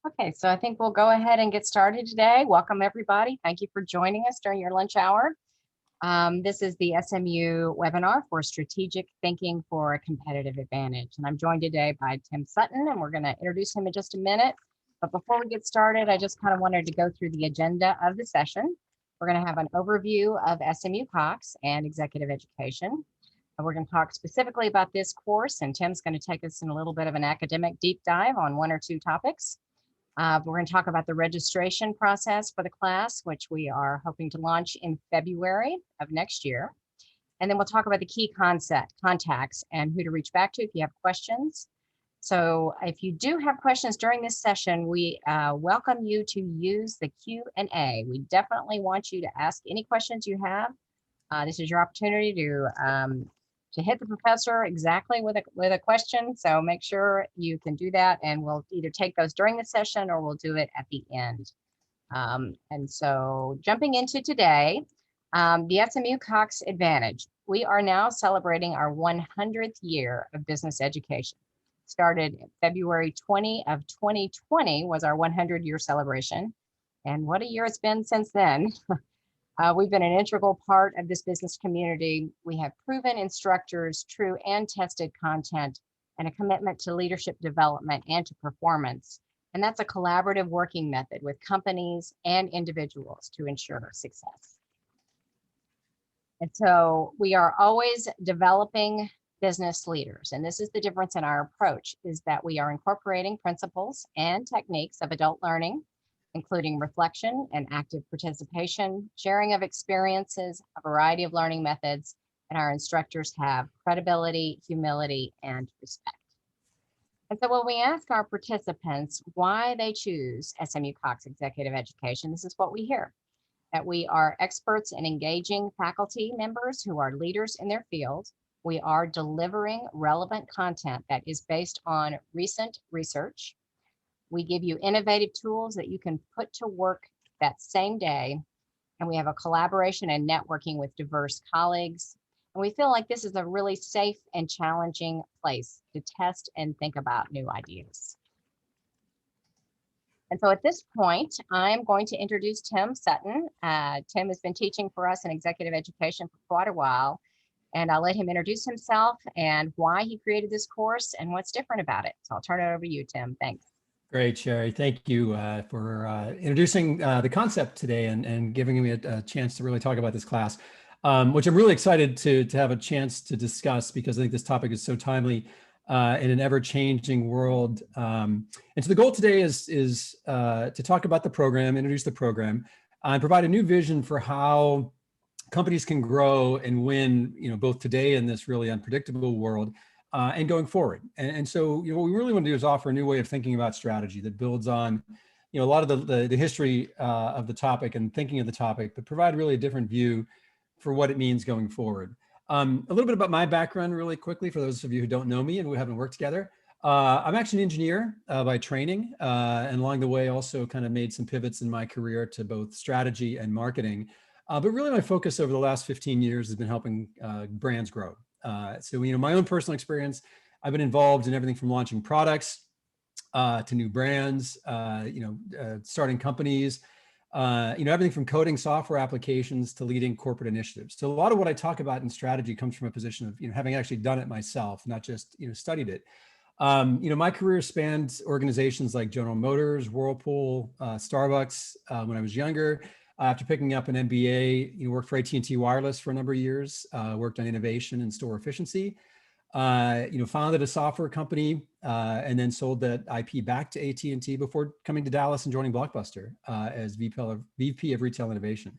Okay, so I think we'll go ahead and get started today. Welcome, everybody. Thank you for joining us during your lunch hour. This is the SMU webinar for Strategic Thinking for a Competitive Advantage. And I'm joined today by Tim Sutton, and we're going to introduce him in just a minute. But before we get started, I just kind of wanted to go through the agenda of the session. We're going to have an overview of SMU Cox and executive education. And we're going to talk specifically about this course, and Tim's going to take us in a little bit of an academic deep dive on one or two topics. We're going to talk about the registration process for the class, which we are hoping to launch in February of next year. And then we'll talk about the key contacts and who to reach back to if you have questions. So if you do have questions during this session, we welcome you to use the Q&A. We definitely want you to ask any questions you have. This is your opportunity to hit the professor exactly with a question. So make sure you can do that, and we'll either take those during the session or we'll do it at the end. And so jumping into today, the SMU Cox Advantage. We are now celebrating our 100th year of business education. Started February 20 of 2020 was our 100-year celebration. And what a year it's been since then. We've been an integral part of this business community. We have proven instructors, true and tested content, and a commitment to leadership development and to performance. And that's a collaborative working method with companies and individuals to ensure success. And so we are always developing business leaders. And this is the difference in our approach, is that we are incorporating principles and techniques of adult learning, including reflection and active participation, sharing of experiences, a variety of learning methods, and our instructors have credibility, humility, and respect. And so when we ask our participants why they choose SMU Cox Executive Education, this is what we hear: that we are experts in engaging faculty members who are leaders in their field. We are delivering relevant content that is based on recent research. We give you innovative tools that you can put to work that same day. And we have a collaboration and networking with diverse colleagues. And we feel like this is a really safe and challenging place to test and think about new ideas. And so at this point, I'm going to introduce Tim Sutton. Tim has been teaching for us in executive education for quite a while. And I'll let him introduce himself and why he created this course and what's different about it. So I'll turn it over to you, Tim. Thanks. Great, Sherry. Thank you for introducing the concept today and giving me a chance to really talk about this class, which I'm really excited to have a chance to discuss, because I think this topic is so timely in an ever-changing world. And so the goal today is to talk about the program, introduce the program, and provide a new vision for how companies can grow and win, both today in this really unpredictable world, and going forward. And so, what we really want to do is offer a new way of thinking about strategy that builds on, a lot of the history of the topic and thinking of the topic, but provide really a different view for what it means going forward. A little bit about my background really quickly, for those of you who don't know me and we haven't worked together. I'm actually an engineer by training, and along the way also kind of made some pivots in my career to both strategy and marketing. But really my focus over the last 15 years has been helping brands grow. So, my own personal experience, I've been involved in everything from launching products to new brands, starting companies, everything from coding software applications to leading corporate initiatives. So a lot of what I talk about in strategy comes from a position of, having actually done it myself, not just, studied it. My career spanned organizations like General Motors, Whirlpool, Starbucks when I was younger. After picking up an MBA, worked for AT&T Wireless for a number of years, worked on innovation and store efficiency, founded a software company, and then sold that IP back to AT&T before coming to Dallas and joining Blockbuster as VP of Retail Innovation.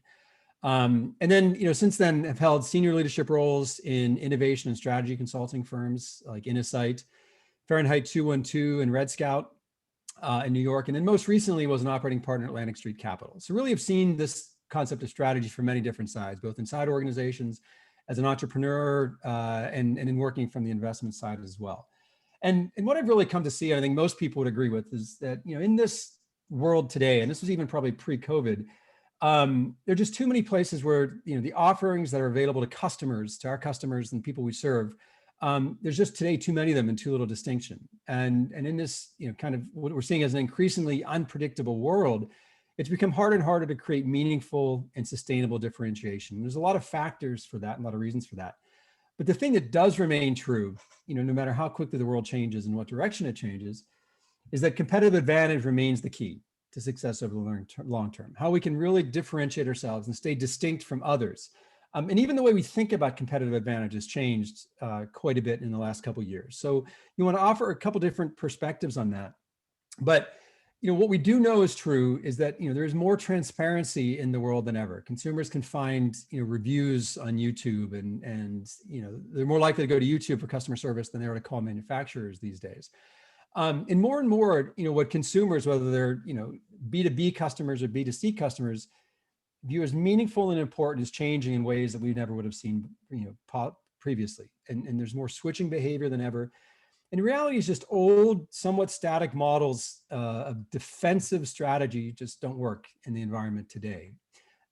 And then, since then have held senior leadership roles in innovation and strategy consulting firms like Insight, Fahrenheit 212, and Red Scout in New York. And then most recently was an operating partner at Atlantic Street Capital. So really have seen this concept of strategy from many different sides, both inside organizations, as an entrepreneur, and in working from the investment side as well. And what I've really come to see, I think most people would agree with, is that, in this world today, and this was even probably pre-COVID, there are just too many places where, the offerings that are available to customers, to our customers and people we serve, There's just today too many of them and too little distinction. And in this, kind of what we're seeing as an increasingly unpredictable world, it's become harder and harder to create meaningful and sustainable differentiation. There's a lot of factors for that, and a lot of reasons for that. But the thing that does remain true, no matter how quickly the world changes and what direction it changes, is that competitive advantage remains the key to success over the long term. How we can really differentiate ourselves and stay distinct from others. And even the way we think about competitive advantage has changed quite a bit in the last couple of years. So you want to offer a couple different perspectives on that. But what we do know is true is that there's more transparency in the world than ever. Consumers can find reviews on YouTube, and they're more likely to go to YouTube for customer service than they are to call manufacturers these days. And more, what consumers, whether they're B2B customers or B2C customers, view as meaningful and important is changing in ways that we never would have seen previously. And there's more switching behavior than ever. And reality is just old, somewhat static models of defensive strategy just don't work in the environment today.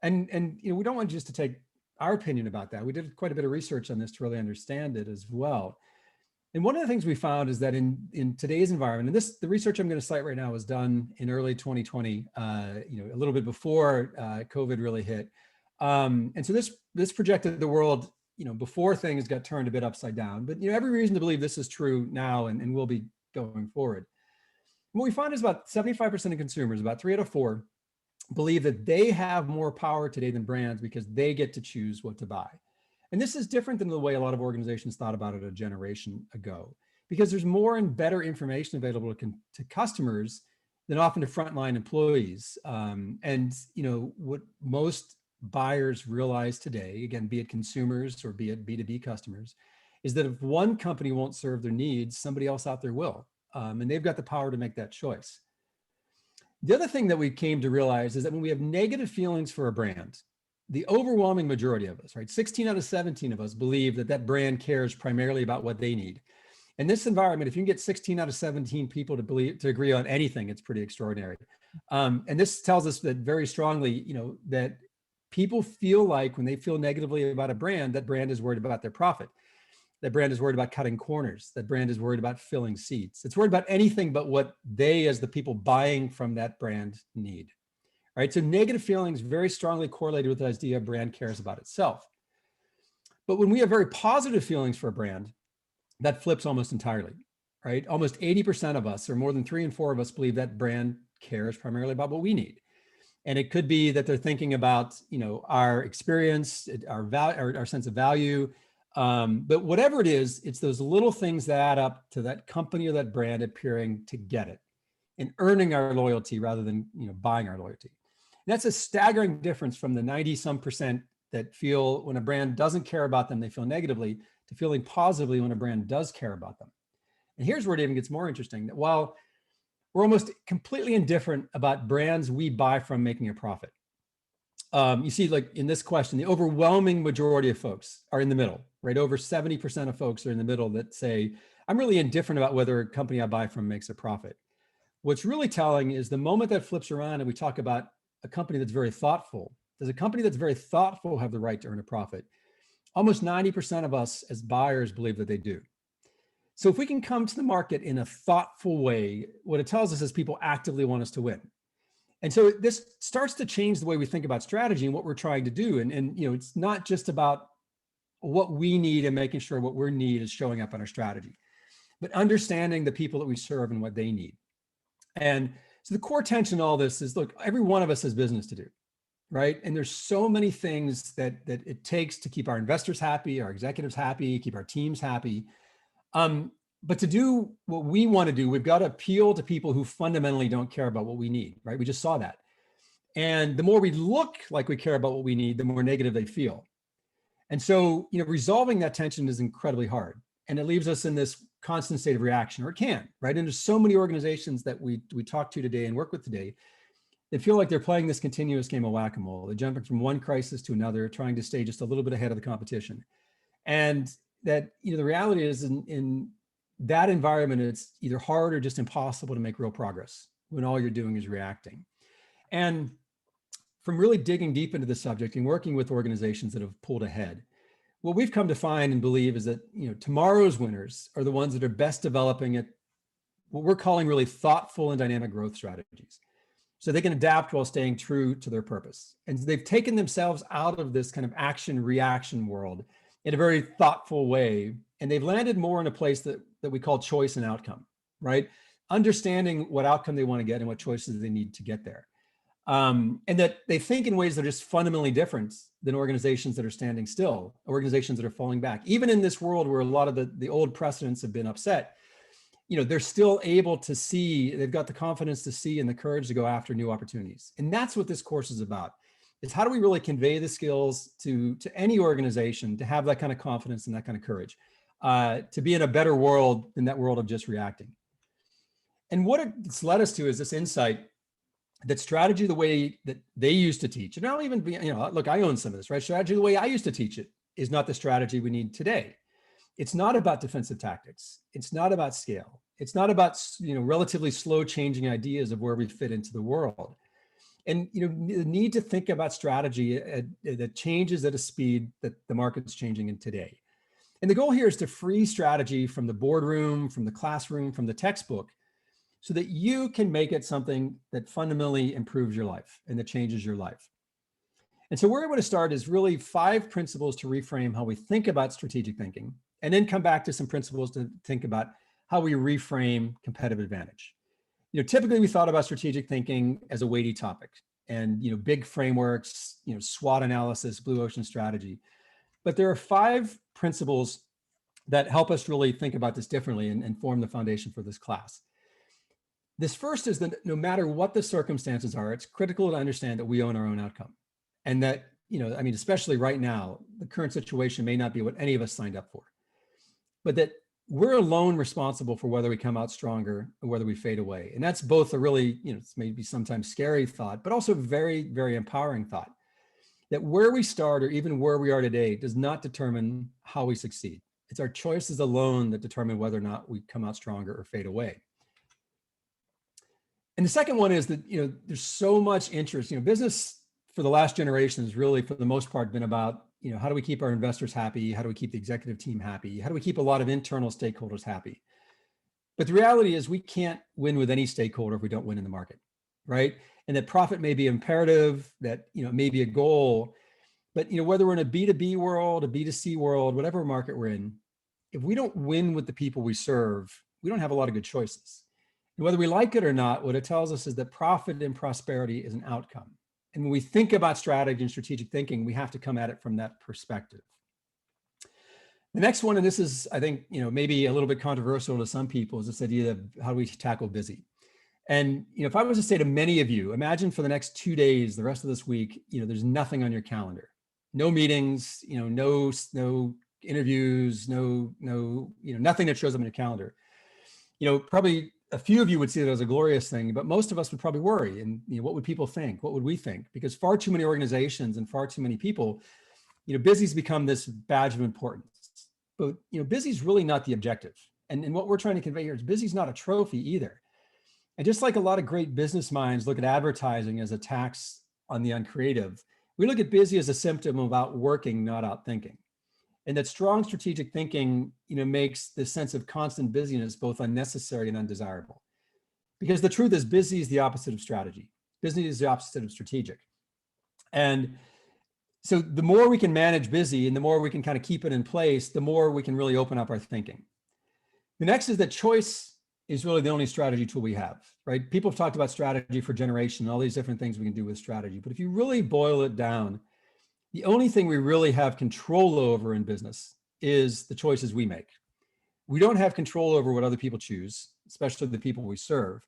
And we don't want just to take our opinion about that. We did quite a bit of research on this to really understand it as well. And one of the things we found is that in today's environment, and the research I'm going to cite right now was done in early 2020, a little bit before COVID really hit. And so this projected the world before things got turned a bit upside down, but every reason to believe this is true now and will be going forward. What we find is about 75% of consumers, about 3 out of 4, believe that they have more power today than brands because they get to choose what to buy. And this is different than the way a lot of organizations thought about it a generation ago, because there's more and better information available to customers than often to frontline employees. And what most buyers realize today, again, be it consumers or be it B2B customers, is that if one company won't serve their needs, somebody else out there will. And they've got the power to make that choice. The other thing that we came to realize is that when we have negative feelings for a brand, the overwhelming majority of us, right, 16 out of 17 of us believe that brand cares primarily about what they need. In this environment, if you can get 16 out of 17 people to agree on anything, it's pretty extraordinary. And this tells us that very strongly, that people feel like when they feel negatively about a brand, that brand is worried about their profit. That brand is worried about cutting corners. That brand is worried about filling seats. It's worried about anything but what they, as the people buying from that brand, need. Right? So negative feelings very strongly correlated with the idea of brand cares about itself. But when we have very positive feelings for a brand, that flips almost entirely, right? Almost 80% of us, or more than 3 in 4 of us, believe that brand cares primarily about what we need. And it could be that they're thinking about, our experience, our sense of value. But whatever it is, it's those little things that add up to that company or that brand appearing to get it and earning our loyalty rather than, buying our loyalty. And that's a staggering difference from the 90-some% that feel when a brand doesn't care about them, they feel negatively, to feeling positively when a brand does care about them. And here's where it even gets more interesting, that while we're almost completely indifferent about brands we buy from making a profit. You see, like in this question, the overwhelming majority of folks are in the middle, right? Over 70% of folks are in the middle that say, I'm really indifferent about whether a company I buy from makes a profit. What's really telling is the moment that flips around and we talk about a company that's very thoughtful. Does a company that's very thoughtful have the right to earn a profit? Almost 90% of us as buyers believe that they do. So if we can come to the market in a thoughtful way, what it tells us is people actively want us to win. And so this starts to change the way we think about strategy and what we're trying to do. And it's not just about what we need and making sure what we need is showing up in our strategy, but understanding the people that we serve and what they need. And so the core tension in all this is, look, every one of us has business to do, right? And there's so many things that it takes to keep our investors happy, our executives happy, keep our teams happy. But to do what we want to do, we've got to appeal to people who fundamentally don't care about what we need, right? We just saw that. And the more we look like we care about what we need, the more negative they feel. And so, resolving that tension is incredibly hard. And it leaves us in this constant state of reaction, or it can, right? And there's so many organizations that we talk to today and work with today that feel like they're playing this continuous game of whack-a-mole. They're jumping from one crisis to another, trying to stay just a little bit ahead of the competition. And that, the reality is in that environment, it's either hard or just impossible to make real progress when all you're doing is reacting. And from really digging deep into the subject and working with organizations that have pulled ahead, what we've come to find and believe is that, tomorrow's winners are the ones that are best developing at what we're calling really thoughtful and dynamic growth strategies. So they can adapt while staying true to their purpose. And they've taken themselves out of this kind of action reaction world in a very thoughtful way. And they've landed more in a place that we call choice and outcome, right? Understanding what outcome they want to get and what choices they need to get there. And that they think in ways that are just fundamentally different than organizations that are standing still, organizations that are falling back. Even in this world where a lot of the old precedents have been upset, they're still able to see, they've got the confidence to see and the courage to go after new opportunities. And that's what this course is about, is how do we really convey the skills to any organization to have that kind of confidence and that kind of courage, to be in a better world than that world of just reacting. And what it's led us to is this insight that strategy, the way that they used to teach, and I'll even be, look, I own some of this, right? Strategy, the way I used to teach it, is not the strategy we need today. It's not about defensive tactics. It's not about scale. It's not about, relatively slow changing ideas of where we fit into the world. And, the need to think about strategy that changes at a speed that the market's changing in today. And the goal here is to free strategy from the boardroom, from the classroom, from the textbook, so that you can make it something that fundamentally improves your life and that changes your life. And so where I want to start is really 5 principles to reframe how we think about strategic thinking, and then come back to some principles to think about how we reframe competitive advantage. Typically we thought about strategic thinking as a weighty topic and, big frameworks, SWOT analysis, blue ocean strategy. But there are 5 principles that help us really think about this differently and form the foundation for this class. This first is that no matter what the circumstances are, it's critical to understand that we own our own outcome. And that, especially right now, the current situation may not be what any of us signed up for, but that we're alone responsible for whether we come out stronger or whether we fade away. And that's both a really, it's maybe sometimes scary thought, but also very, very empowering thought, that where we start or even where we are today does not determine how we succeed. It's our choices alone that determine whether or not we come out stronger or fade away. And the second one is that, there's so much interest, business for the last generation has really, for the most part, been about, how do we keep our investors happy? How do we keep the executive team happy? How do we keep a lot of internal stakeholders happy? But the reality is we can't win with any stakeholder if we don't win in the market, right? And that profit may be imperative, that, it may be a goal, but, whether we're in a B2B world, a B2C world, whatever market we're in, if we don't win with the people we serve, we don't have a lot of good choices. And whether we like it or not, what it tells us is that profit and prosperity is an outcome. And when we think about strategy and strategic thinking, we have to come at it from that perspective. The next one, and this is, I think, maybe a little bit controversial to some people, is this idea of how do we tackle busy? And, if I was to say to many of you, imagine for the next 2 days, the rest of this week, there's nothing on your calendar, no meetings, no interviews, nothing that shows up on your calendar. Probably a few of you would see it as a glorious thing, but most of us would probably worry. And what would people think? What would we think? Because far too many organizations and far too many people, busy's become this badge of importance. But busy's really not the objective. And what we're trying to convey here is busy's not a trophy either. And just like a lot of great business minds look at advertising as a tax on the uncreative, we look at busy as a symptom of outworking, not outthinking. And that strong strategic thinking, makes this sense of constant busyness both unnecessary and undesirable. Because the truth is, busy is the opposite of strategy. Busy is the opposite of strategic. And so the more we can manage busy and the more we can kind of keep it in place, the more we can really open up our thinking. The next is that choice is really the only strategy tool we have, right? People have talked about strategy for generation, all these different things we can do with strategy. But if you really boil it down, the only thing we really have control over in business is the choices we make. We don't have control over what other people choose, especially the people we serve,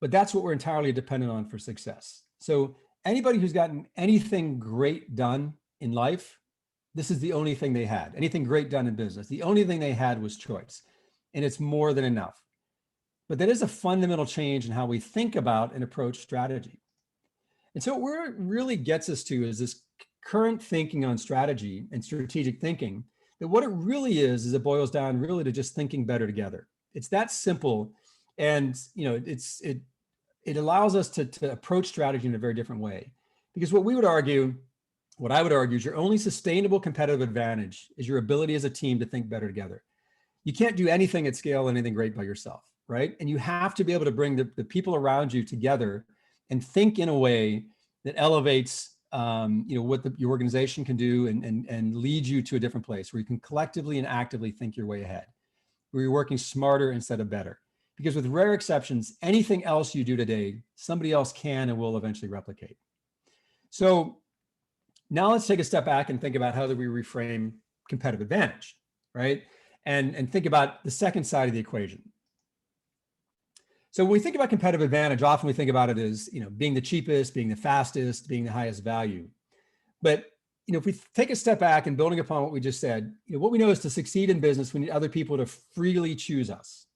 but that's what we're entirely dependent on for success. So anybody who's gotten anything great done in life, this is the only thing they had. Anything great done in business, the only thing they had was choice, and it's more than enough. But that is a fundamental change in how we think about and approach strategy. And so where it really gets us to is this current thinking on strategy and strategic thinking, that what it really is it boils down really to just thinking better together. It's that simple. And it allows us to approach strategy in a very different way. Because what we would argue what I would argue is your only sustainable competitive advantage is your ability as a team to think better together. You can't do anything at scale, anything great by yourself, right? And you have to be able to bring the people around you together and think in a way that elevates what your organization can do and lead you to a different place where you can collectively and actively think your way ahead, where you're working smarter instead of better. Because with rare exceptions, anything else you do today, somebody else can and will eventually replicate. So now let's take a step back and think about how do we reframe competitive advantage, right? And think about the second side of the equation. So when we think about competitive advantage, often we think about it as, being the cheapest, being the fastest, being the highest value. But, if we take a step back and building upon what we just said, what we know is to succeed in business, we need other people to freely choose us,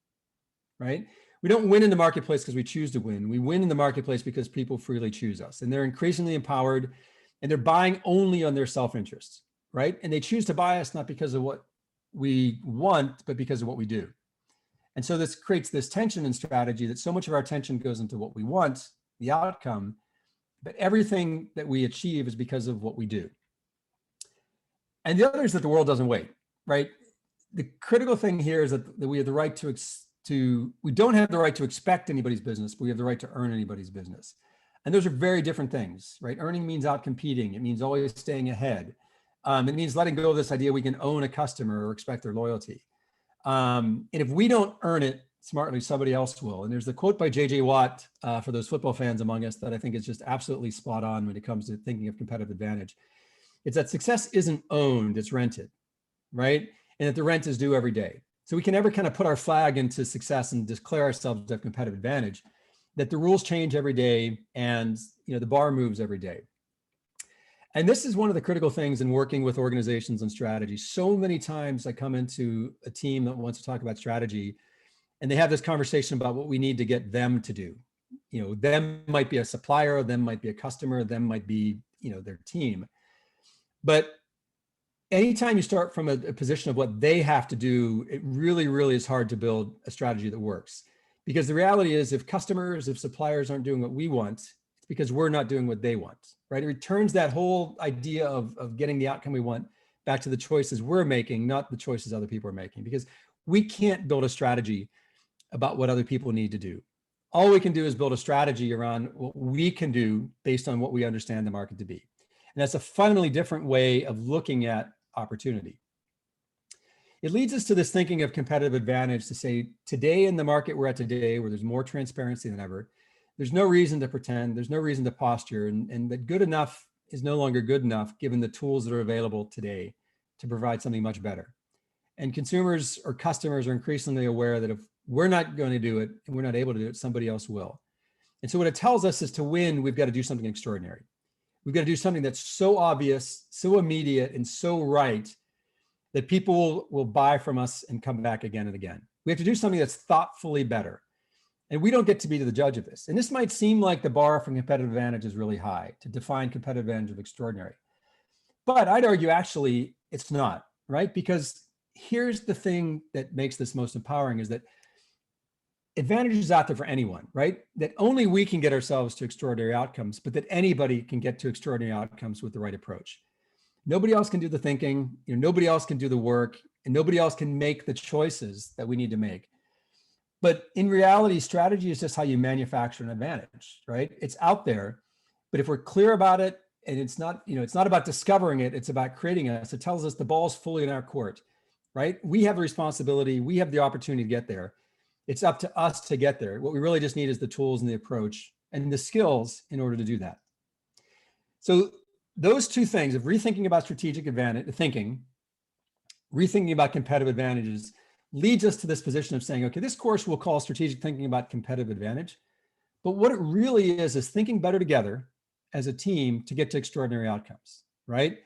right? We don't win in the marketplace because we choose to win. We win in the marketplace because people freely choose us, and they're increasingly empowered, and they're buying only on their self-interest, right? And they choose to buy us not because of what we want, but because of what we do. And so this creates this tension in strategy that so much of our attention goes into what we want, the outcome, but everything that we achieve is because of what we do. And the other is that the world doesn't wait, right? The critical thing here is that we have the right we don't have the right to expect anybody's business, but we have the right to earn anybody's business. And those are very different things, right? Earning means out competing. It means always staying ahead. It means letting go of this idea we can own a customer or expect their loyalty. And if we don't earn it smartly, somebody else will. And there's the quote by J.J. Watt for those football fans among us that I think is just absolutely spot on when it comes to thinking of competitive advantage. It's that success isn't owned, it's rented, right? And that the rent is due every day. So we can never kind of put our flag into success and declare ourselves to have competitive advantage, that the rules change every day and the bar moves every day. And this is one of the critical things in working with organizations and strategy. So many times I come into a team that wants to talk about strategy and they have this conversation about what we need to get them to do. Them might be a supplier, them might be a customer, them might be, their team. But anytime you start from a position of what they have to do, it really, really is hard to build a strategy that works. Because the reality is if suppliers aren't doing what we want, it's because we're not doing what they want, right? It returns that whole idea of getting the outcome we want back to the choices we're making, not the choices other people are making, because we can't build a strategy about what other people need to do. All we can do is build a strategy around what we can do based on what we understand the market to be. And that's a fundamentally different way of looking at opportunity. It leads us to this thinking of competitive advantage to say, today in the market we're at today, where there's more transparency than ever, there's no reason to pretend, there's no reason to posture, and that good enough is no longer good enough given the tools that are available today to provide something much better. And consumers or customers are increasingly aware that if we're not going to do it and we're not able to do it, somebody else will. And so what it tells us is to win, we've got to do something extraordinary. We've got to do something that's so obvious, so immediate, and so right that people will buy from us and come back again and again. We have to do something that's thoughtfully better. And we don't get to be the judge of this. And this might seem like the bar for competitive advantage is really high to define competitive advantage of extraordinary. But I'd argue actually it's not, right? Because here's the thing that makes this most empowering is that advantage is out there for anyone, right? That only we can get ourselves to extraordinary outcomes, but that anybody can get to extraordinary outcomes with the right approach. Nobody else can do the thinking, nobody else can do the work, and nobody else can make the choices that we need to make. But in reality, strategy is just how you manufacture an advantage, right? It's out there, but if we're clear about it, and it's not about discovering it, it's about creating it. So it tells us the ball's fully in our court, right? We have the responsibility, we have the opportunity to get there. It's up to us to get there. What we really just need is the tools and the approach and the skills in order to do that. So those two things of rethinking about strategic advantage, rethinking about competitive advantages leads us to this position of saying, okay, this course we'll call strategic thinking about competitive advantage. But what it really is thinking better together as a team to get to extraordinary outcomes, right?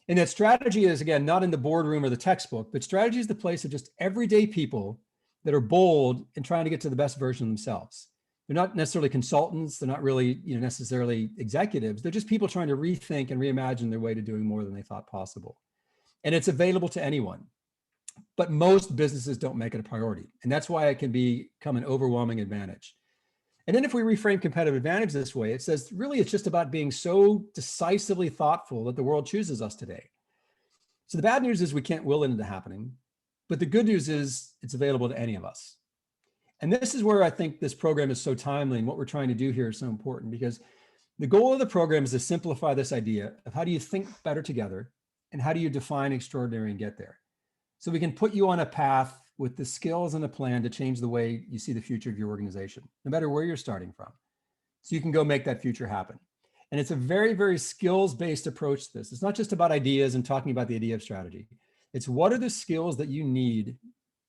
And that strategy is, again, not in the boardroom or the textbook, but strategy is the place of just everyday people that are bold and trying to get to the best version of themselves. They're not necessarily consultants. They're not really necessarily executives. They're just people trying to rethink and reimagine their way to doing more than they thought possible. And it's available to anyone. But most businesses don't make it a priority. And that's why it can become an overwhelming advantage. And then if we reframe competitive advantage this way, it says really it's just about being so decisively thoughtful that the world chooses us today. So the bad news is we can't will it into happening, but the good news is it's available to any of us. And this is where I think this program is so timely, and what we're trying to do here is so important, because the goal of the program is to simplify this idea of how do you think better together and how do you define extraordinary and get there. So we can put you on a path with the skills and a plan to change the way you see the future of your organization, no matter where you're starting from. So you can go make that future happen. And it's a very, very skills-based approach to this. It's not just about ideas and talking about the idea of strategy. It's what are the skills that you need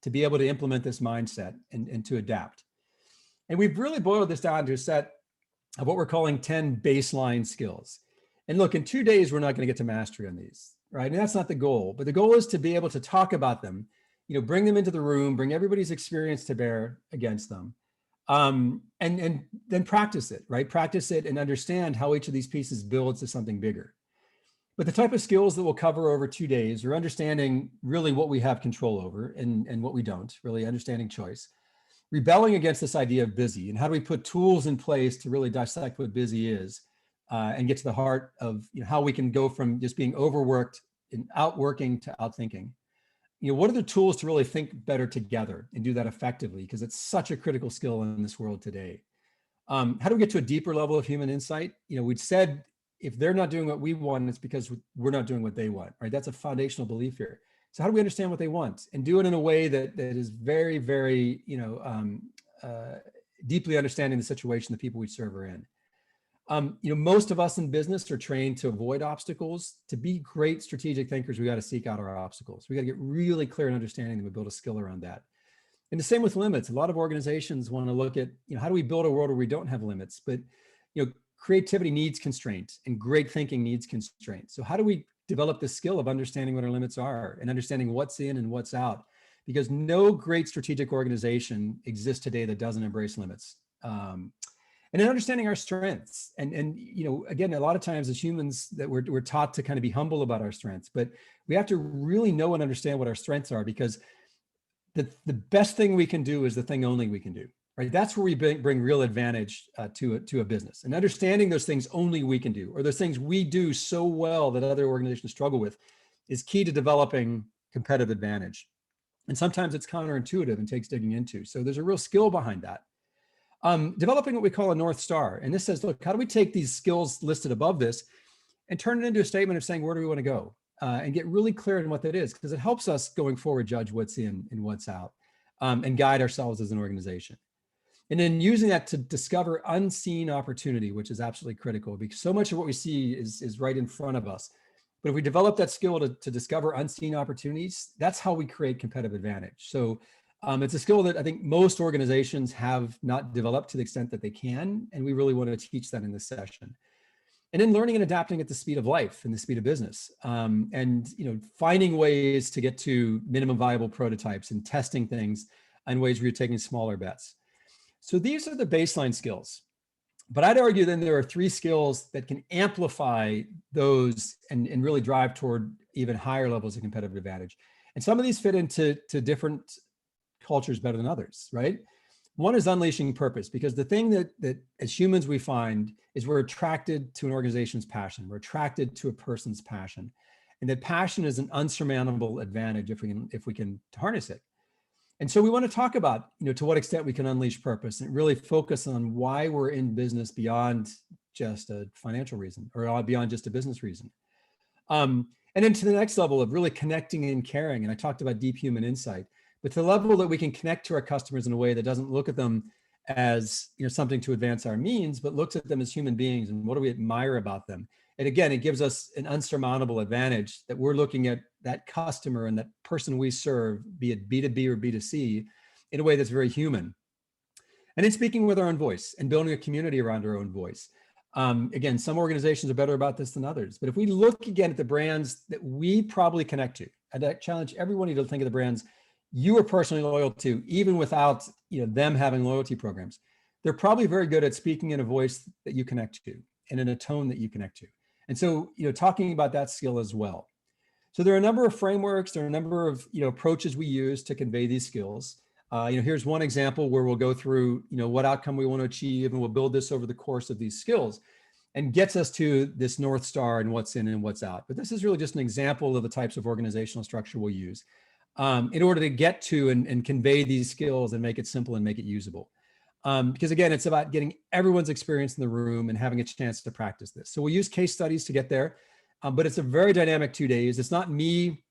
to be able to implement this mindset and to adapt. And we've really boiled this down to a set of what we're calling 10 baseline skills. And look, in 2 days, we're not going to get to mastery on these, right? And that's not the goal, but the goal is to be able to talk about them, bring them into the room, bring everybody's experience to bear against them, and then practice it, right? Practice it and understand how each of these pieces builds to something bigger. But the type of skills that we'll cover over 2 days are understanding really what we have control over and what we don't, really understanding choice, rebelling against this idea of busy, and how do we put tools in place to really dissect what busy is and get to the heart of how we can go from just being overworked and outworking to outthinking. What are the tools to really think better together and do that effectively? Because it's such a critical skill in this world today. How do we get to a deeper level of human insight? We'd said if they're not doing what we want, it's because we're not doing what they want, right? That's a foundational belief here. So how do we understand what they want and do it in a way that is very, very, deeply understanding the situation the people we serve are in? Most of us in business are trained to avoid obstacles. To be great strategic thinkers, we got to seek out our obstacles. We got to get really clear in understanding them and build a skill around that. And the same with limits. A lot of organizations want to look at, how do we build a world where we don't have limits? But, creativity needs constraint and great thinking needs constraint. So how do we develop the skill of understanding what our limits are and understanding what's in and what's out? Because no great strategic organization exists today that doesn't embrace limits. And then understanding our strengths. And again, a lot of times as humans that we're taught to kind of be humble about our strengths, but we have to really know and understand what our strengths are, because the best thing we can do is the thing only we can do, right? That's where we bring real advantage to a business, and understanding those things only we can do, or those things we do so well that other organizations struggle with, is key to developing competitive advantage. And sometimes it's counterintuitive and takes digging into. So there's a real skill behind that. Developing what we call a North Star. And this says, look, how do we take these skills listed above this and turn it into a statement of saying, where do we want to go? And get really clear on what that is, because it helps us going forward judge what's in and what's out, and guide ourselves as an organization. And then using that to discover unseen opportunity, which is absolutely critical, because so much of what we see is right in front of us. But if we develop that skill to discover unseen opportunities, that's how we create competitive advantage. So it's a skill that I think most organizations have not developed to the extent that they can, and we really want to teach that in this session. And then learning and adapting at the speed of life and the speed of business, and finding ways to get to minimum viable prototypes and testing things in ways where you're taking smaller bets. So these are the baseline skills. But I'd argue then there are 3 skills that can amplify those and really drive toward even higher levels of competitive advantage. And some of these fit into different cultures better than others, right? One is unleashing purpose, because the thing that as humans we find is we're attracted to an organization's passion. We're attracted to a person's passion. And that passion is an unsurmountable advantage if we can harness it. And so we want to talk about, to what extent we can unleash purpose and really focus on why we're in business beyond just a financial reason or beyond just a business reason. And then to the next level of really connecting and caring. And I talked about deep human insight, but to the level that we can connect to our customers in a way that doesn't look at them as something to advance our means, but looks at them as human beings and what do we admire about them. And again, it gives us an unsurmountable advantage that we're looking at that customer and that person we serve, be it B2B or B2C, in a way that's very human. And then speaking with our own voice and building a community around our own voice. Again, some organizations are better about this than others, but if we look again at the brands that we probably connect to, and I challenge everyone to think of the brands you are personally loyal to, even without them having loyalty programs, they're probably very good at speaking in a voice that you connect to and in a tone that you connect to. And so, talking about that skill as well. So there are a number of frameworks, there are a number of approaches we use to convey these skills. Here's one example where we'll go through, what outcome we want to achieve, and we'll build this over the course of these skills, and gets us to this North Star and what's in and what's out. But this is really just an example of the types of organizational structure we'll use in order to get to and convey these skills and make it simple and make it usable. Because again, it's about getting everyone's experience in the room and having a chance to practice this. So we'll use case studies to get there, but it's a very dynamic 2 days. It's not me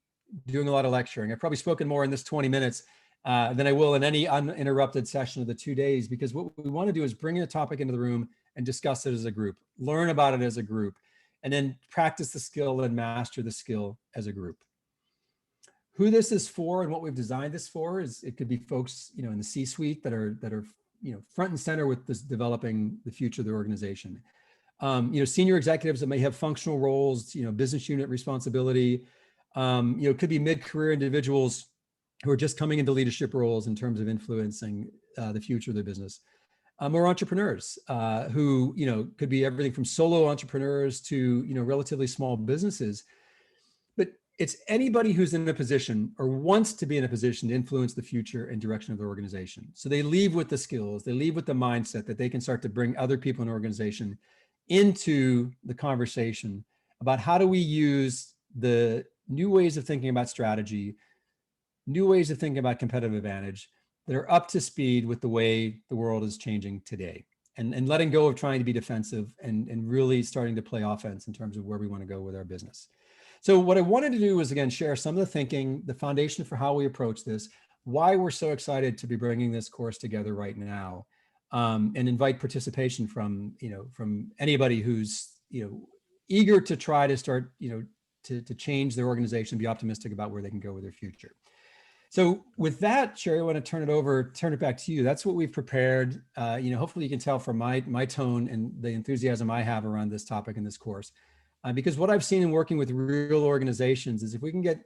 doing a lot of lecturing. I've probably spoken more in this 20 minutes than I will in any uninterrupted session of the 2 days, because what we want to do is bring a topic into the room and discuss it as a group, learn about it as a group, and then practice the skill and master the skill as a group. Who this is for and what we've designed this for is, it could be folks, in the C-suite that are front and center with this developing the future of the organization. Senior executives that may have functional roles, business unit responsibility. Could be mid-career individuals who are just coming into leadership roles in terms of influencing the future of their business. Or entrepreneurs who, could be everything from solo entrepreneurs to, relatively small businesses. But it's anybody who's in a position or wants to be in a position to influence the future and direction of the organization. So they leave with the skills, they leave with the mindset that they can start to bring other people in the organization into the conversation about how do we use the new ways of thinking about strategy, new ways of thinking about competitive advantage that are up to speed with the way the world is changing today, and letting go of trying to be defensive and really starting to play offense in terms of where we want to go with our business. So what I wanted to do was, again, share some of the thinking, the foundation for how we approach this, why we're so excited to be bringing this course together right now, and invite participation from anybody who's, eager to try to start, to change their organization, be optimistic about where they can go with their future. So with that, Sherry, I want to turn it back to you. That's what we've prepared. Hopefully you can tell from my tone and the enthusiasm I have around this topic in this course. Because what I've seen in working with real organizations is if we can get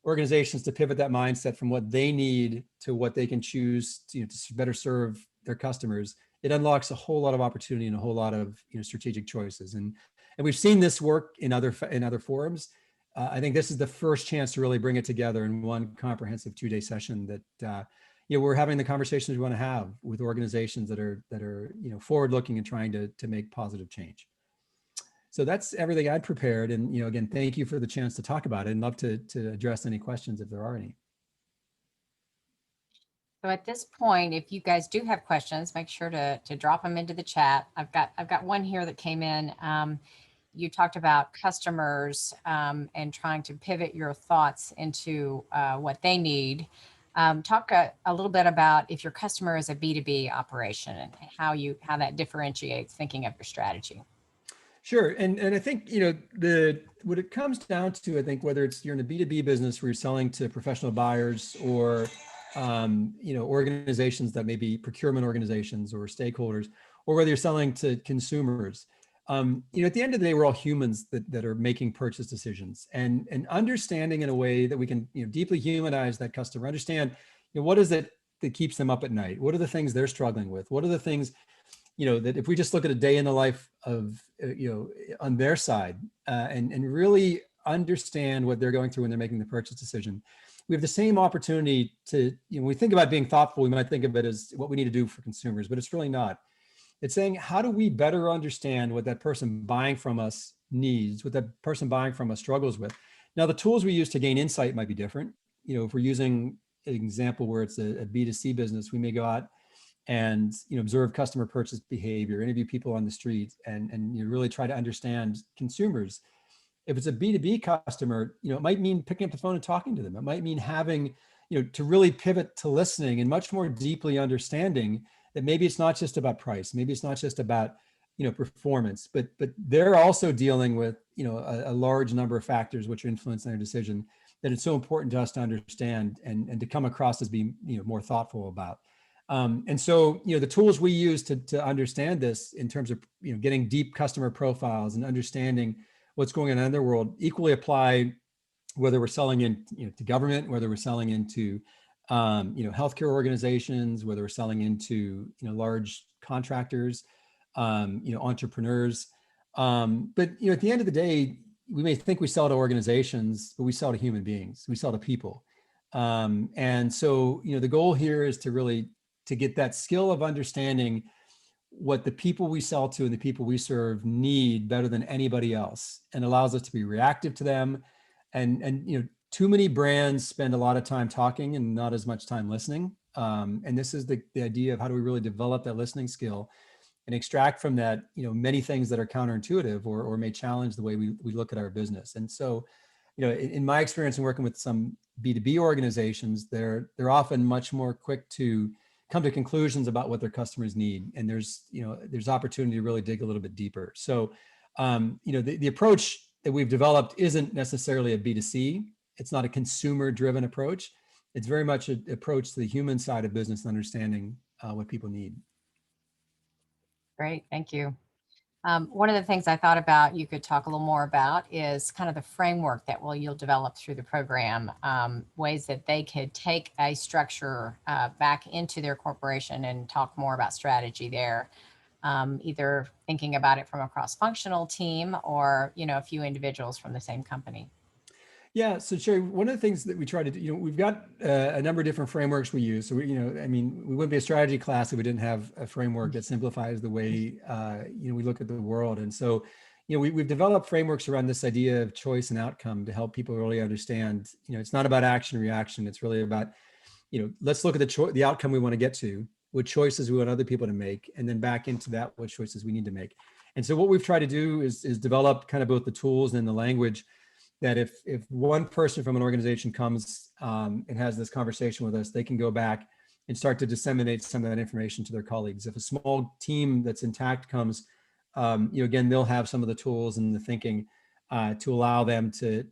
organizations to pivot that mindset from what they need to what they can choose to better serve their customers, it unlocks a whole lot of opportunity and a whole lot of strategic choices. And we've seen this work in other forums. I think this is the first chance to really bring it together in one comprehensive 2-day session that we're having the conversations we want to have with organizations that are forward-looking and trying to make positive change. So that's everything I'd prepared. And again, thank you for the chance to talk about it, and love to address any questions if there are any. So at this point, if you guys do have questions, make sure to drop them into the chat. I've got one here that came in. You talked about customers and trying to pivot your thoughts into what they need. Talk a little bit about if your customer is a B2B operation and how that differentiates thinking of your strategy. Sure. And I think, what it comes down to, I think, whether it's you're in a B2B business where you're selling to professional buyers or, organizations that may be procurement organizations or stakeholders, or whether you're selling to consumers, at the end of the day, we're all humans that are making purchase decisions, and understanding in a way that we can, deeply humanize that customer, understand, what is it that keeps them up at night? What are the things they're struggling with? What are the things, that if we just look at a day in the life of, on their side and really understand what they're going through when they're making the purchase decision, we have the same opportunity to, when we think about being thoughtful, we might think of it as what we need to do for consumers, but it's really not. It's saying, how do we better understand what that person buying from us needs, what that person buying from us struggles with? Now, the tools we use to gain insight might be different. If we're using an example where it's a B2C business, we may go out and observe customer purchase behavior, interview people on the street, and really try to understand consumers. If it's a B2B customer, it might mean picking up the phone and talking to them. It might mean having, to really pivot to listening and much more deeply understanding that maybe it's not just about price, maybe it's not just about performance, but they're also dealing with a large number of factors which are influencing their decision, that it's so important to us to understand and to come across as being more thoughtful about. And so, the tools we use to understand this in terms of, getting deep customer profiles and understanding what's going on in their world equally apply, whether we're selling in, to government, whether we're selling into, healthcare organizations, whether we're selling into, large contractors, entrepreneurs. But, at the end of the day, we may think we sell to organizations, but we sell to human beings. We sell to people. And so, the goal here is to really to get that skill of understanding what the people we sell to and the people we serve need better than anybody else, and allows us to be reactive to them. And too many brands spend a lot of time talking and not as much time listening. And this is the idea of how do we really develop that listening skill and extract from that, many things that are counterintuitive or may challenge the way we look at our business. And so, in my experience in working with some B2B organizations, they're often much more quick to come to conclusions about what their customers need. And there's opportunity to really dig a little bit deeper. So, the approach that we've developed isn't necessarily a B2C. It's not a consumer driven approach. It's very much an approach to the human side of business and understanding what people need. Great, thank you. One of the things I thought about you could talk a little more about is kind of the framework that you'll develop through the program, ways that they could take a structure back into their corporation and talk more about strategy there, either thinking about it from a cross-functional team or, a few individuals from the same company. Yeah, so Sherry, one of the things that we try to do, we've got a number of different frameworks we use. So we wouldn't be a strategy class if we didn't have a framework that simplifies the way we look at the world. And so, we've developed frameworks around this idea of choice and outcome to help people really understand. It's not about action and reaction. It's really about, let's look at the outcome we want to get to, what choices we want other people to make, and then back into that, what choices we need to make. And so what we've tried to do is develop kind of both the tools and the language that if one person from an organization comes and has this conversation with us, they can go back and start to disseminate some of that information to their colleagues. If a small team that's intact comes, again, they'll have some of the tools and the thinking to allow them to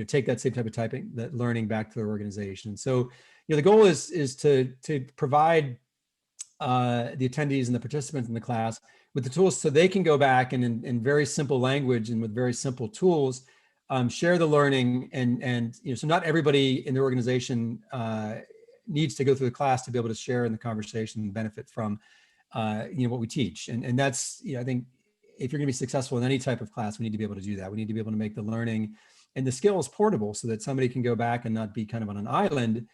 take that same type of that learning back to their organization. So, the goal is to provide the attendees and the participants in the class with the tools so they can go back and in very simple language and with very simple tools, share the learning, and so not everybody in the organization needs to go through the class to be able to share in the conversation and benefit from what we teach. And that's, I think if you're going to be successful in any type of class, we need to be able to do that. We need to be able to make the learning and the skills portable so that somebody can go back and not be kind of on an island,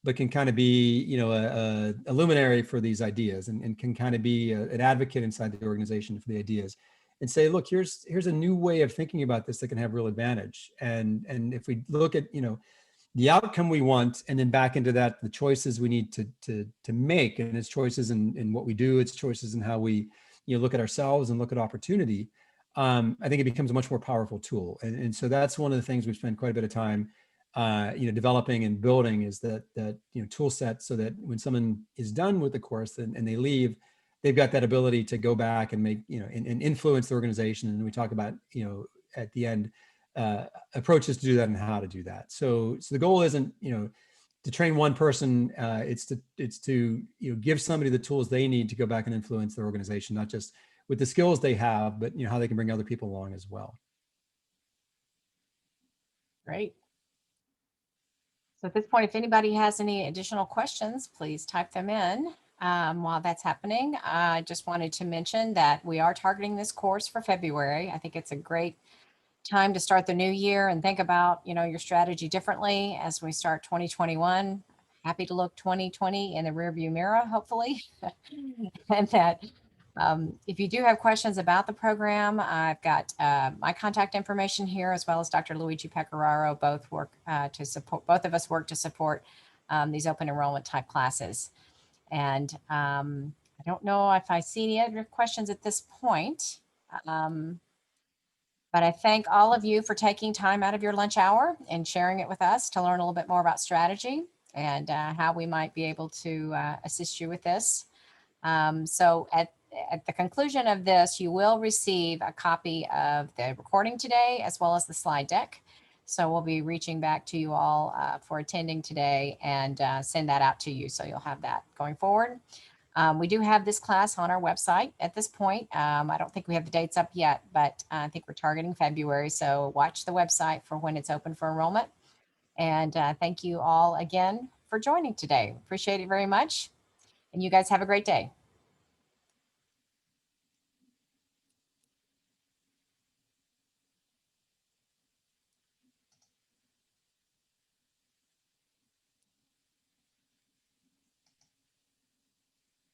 but can kind of be a luminary for these ideas and can kind of be an advocate inside the organization for the ideas. And say, look, here's a new way of thinking about this that can have real advantage. And if we look at the outcome we want, and then back into that, the choices we need to make, and it's choices in what we do, it's choices in how we look at ourselves and look at opportunity. I think it becomes a much more powerful tool. And so that's one of the things we've spent quite a bit of time developing and building, is that tool set, so that when someone is done with the course and they leave, they've got that ability to go back and make, and influence the organization. And we talk about, at the end, approaches to do that and how to do that. So the goal isn't, to train one person. It's to give somebody the tools they need to go back and influence their organization, not just with the skills they have, but how they can bring other people along as well. Great. So at this point, if anybody has any additional questions, please type them in. While that's happening, I just wanted to mention that we are targeting this course for February. I think it's a great time to start the new year and think about, your strategy differently as we start 2021. Happy to look 2020 in the rearview mirror, hopefully. And that if you do have questions about the program, I've got my contact information here, as well as Dr. Luigi Pecoraro. Both of us work to support these open enrollment type classes. And I don't know if I see any other questions at this point, but I thank all of you for taking time out of your lunch hour and sharing it with us to learn a little bit more about strategy and how we might be able to assist you with this. So at the conclusion of this, you will receive a copy of the recording today, as well as the slide deck. So we'll be reaching back to you all for attending today and send that out to you. So you'll have that going forward. We do have this class on our website at this point. I don't think we have the dates up yet, but I think we're targeting February. So watch the website for when it's open for enrollment. And thank you all again for joining today. Appreciate it very much. And you guys have a great day.